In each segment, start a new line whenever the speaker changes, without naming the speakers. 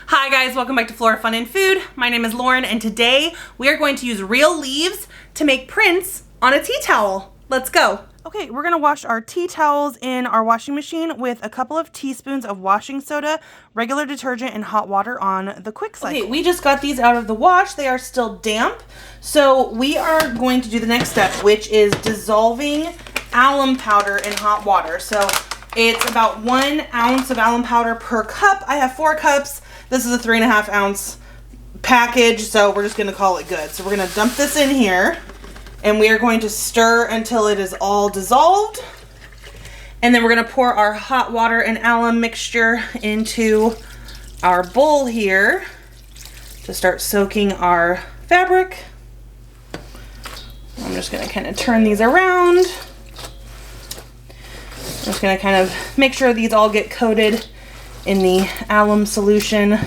Hi guys, welcome back to Flora Fun and Food. My name is Lauren and today we are going to use real leaves to make prints on a tea towel. Let's go. Okay, we're gonna wash our tea towels in our washing machine with a couple of teaspoons of washing soda, regular detergent, and hot water on the quick cycle. Okay, we just got these out of the wash. They are still damp. So we are going to do the next step, which is dissolving alum powder in hot water. So it's about 1 ounce of alum powder per cup. I have 4 cups. This is a 3.5 ounce package, so we're just gonna call it good. So we're gonna dump this in here and we are going to stir until it is all dissolved. And then we're gonna pour our hot water and alum mixture into our bowl here to start soaking our fabric. I'm just gonna kind of turn these around. I'm just gonna kind of make sure these all get coated in the alum solution.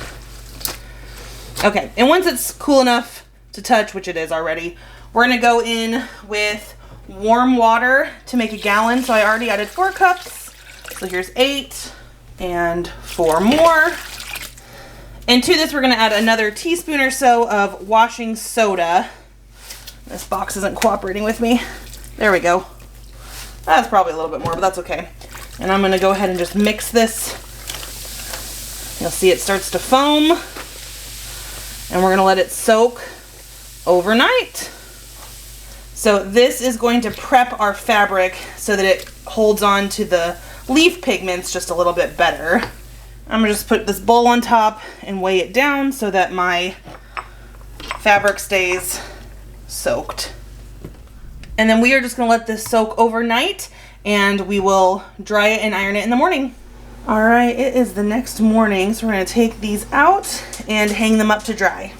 Okay, and once it's cool enough to touch, which it is already, we're gonna go in with warm water to make a gallon. So I already added 4 cups. So here's 8 and 4 more. And to this, we're gonna add another teaspoon or so of washing soda. This box isn't cooperating with me. There we go. That's probably a little bit more, but that's okay. And I'm gonna go ahead and just mix this. You'll see it starts to foam, and we're gonna let it soak overnight. So this is going to prep our fabric so that it holds on to the leaf pigments just a little bit better. I'm gonna just put this bowl on top and weigh it down so that my fabric stays soaked. And then we are just gonna let this soak overnight and we will dry it and iron it in the morning. All right, it is the next morning, so we're gonna take these out and hang them up to dry.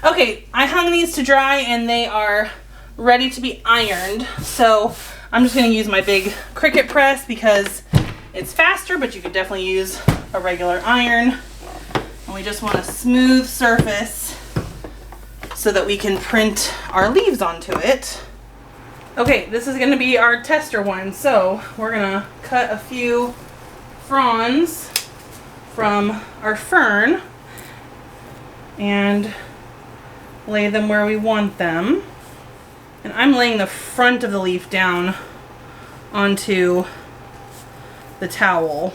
Okay, I hung these to dry and they are ready to be ironed. So I'm just gonna use my big Cricut press because it's faster, but you could definitely use a regular iron. And we just want a smooth surface so that we can print our leaves onto it. Okay, this is gonna be our tester one. So we're gonna cut a few fronds from our fern and lay them where we want them. And I'm laying the front of the leaf down onto the towel,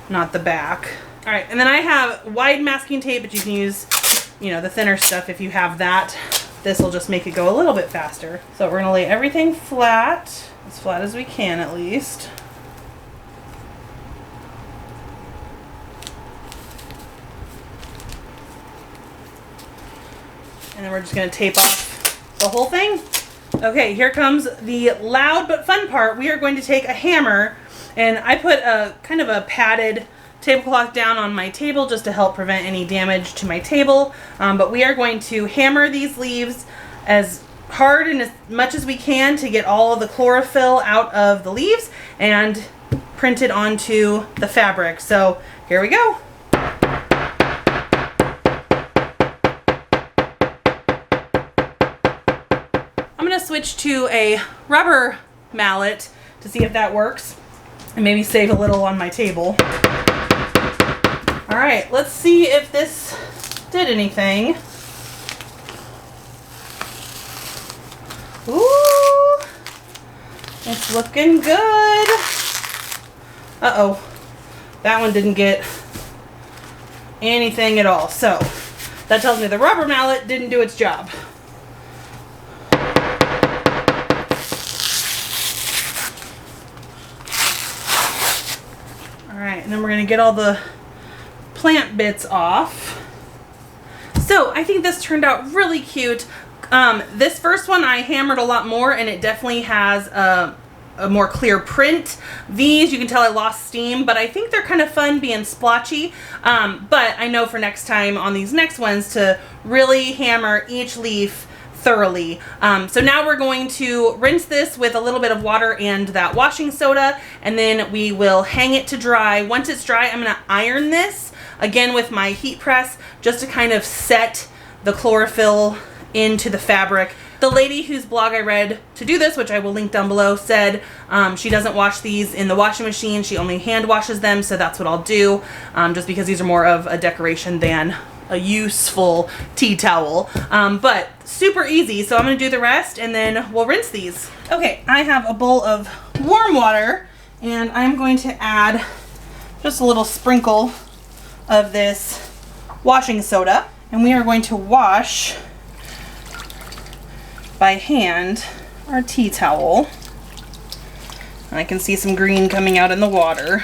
not the back. All right, and then I have wide masking tape, but you can use, you know, the thinner stuff if you have that. This will just make it go a little bit faster. So we're gonna lay everything flat as we can at least. And then we're just gonna tape off the whole thing. Okay, here comes the loud but fun part. We are going to take a hammer, and I put a kind of a padded tablecloth down on my table just to help prevent any damage to my table. But we are going to hammer these leaves as hard and as much as we can to get all of the chlorophyll out of the leaves and print it onto the fabric. So here we go. I'm gonna switch to a rubber mallet to see if that works and maybe save a little on my table. All right, let's see if this did anything. Ooh, it's looking good. Uh-oh, that one didn't get anything at all. So that tells me the rubber mallet didn't do its job. All right, and then we're gonna get all the plant bits off. So I think this turned out really cute. This first one I hammered a lot more and it definitely has a more clear print. These, you can tell I lost steam, but I think they're kind of fun being splotchy. But I know for next time on these next ones to really hammer each leaf thoroughly. So now we're going to rinse this with a little bit of water and that washing soda, and then we will hang it to dry. Once it's dry, I'm gonna iron this again with my heat press just to kind of set the chlorophyll into the fabric. The lady whose blog I read to do this, which I will link down below, said she doesn't wash these in the washing machine. She only hand washes them, so that's what I'll do, just because these are more of a decoration than a useful tea towel. But super easy, so I'm gonna do the rest and then we'll rinse these. Okay, I have a bowl of warm water and I'm going to add just a little sprinkle of this washing soda, and we are going to wash by hand our tea towel. I can see some green coming out in the water.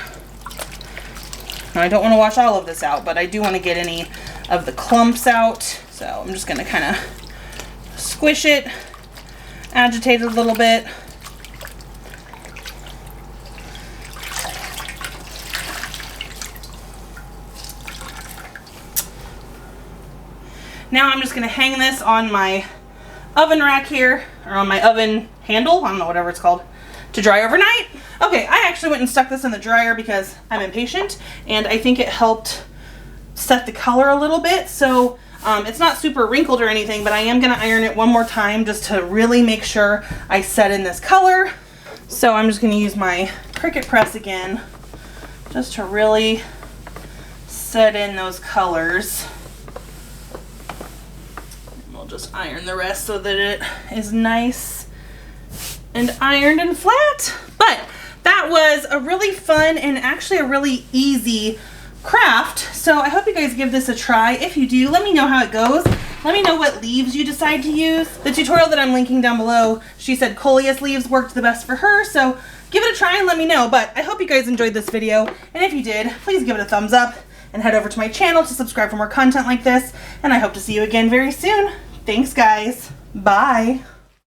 Now, I don't want to wash all of this out, but I do want to get any of the clumps out. So I'm just going to kind of squish it, agitate it a little bit. Now I'm just going to hang this on my oven rack here, or on my oven handle, I don't know, whatever it's called, to dry overnight. Okay, I actually went and stuck this in the dryer because I'm impatient, and I think it helped set the color a little bit. So it's not super wrinkled or anything, but I am going to iron it one more time just to really make sure I set in this color. So I'm just going to use my Cricut press again just to really set in those colors. Just iron the rest so that it is nice and ironed and flat. But that was a really fun and actually a really easy craft. So I hope you guys give this a try. If you do, let me know how it goes. Let me know what leaves you decide to use. The tutorial that I'm linking down below, she said coleus leaves worked the best for her. So give it a try and let me know. But I hope you guys enjoyed this video. And if you did, please give it a thumbs up and head over to my channel to subscribe for more content like this. And I hope to see you again very soon. Thanks, guys. Bye.